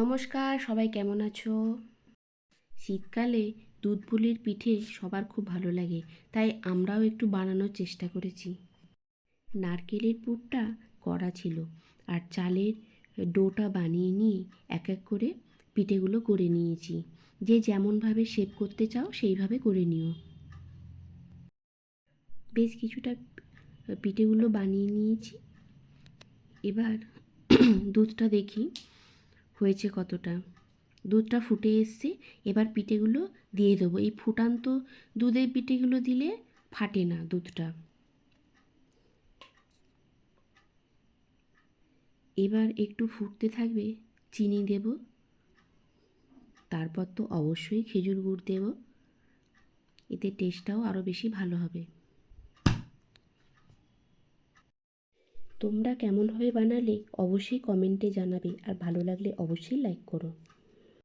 নমস্কার, সবাই কেমন আছো? শীতকালে দুধ পুলির পিঠে সবার খুব ভালো লাগে, তাই আমরাও একটু বানানোর চেষ্টা করেছি। নারকেলের পুরটা করা ছিল, আর চালের ডোটা বানিয়ে নিয়ে এক এক করে পিঠেগুলো করে নিয়েছি। যে যেমনভাবে শেপ করতে চাও সেইভাবে করে নিও। বেশ কিছুটা পিঠেগুলো বানিয়ে নিয়েছি। এবার দুধটা দেখি হয়েছে কতটা। দুধটা ফুটে এসছে, এবার পিঠেগুলো দিয়ে দেবো। এই ফুটান্ত দুধের পিঠেগুলো দিলে ফাটে না দুধটা। এবার একটু ফুটতে থাকবে, চিনি দেব, তারপর তো অবশ্যই খেজুর গুড় দেব, এতে টেস্টটাও আরও বেশি ভালো হবে। তোমরা কেমনভাবে বানালে অবশ্যই কমেন্টে জানাবে, আর ভালো লাগলে অবশ্যই লাইক করো।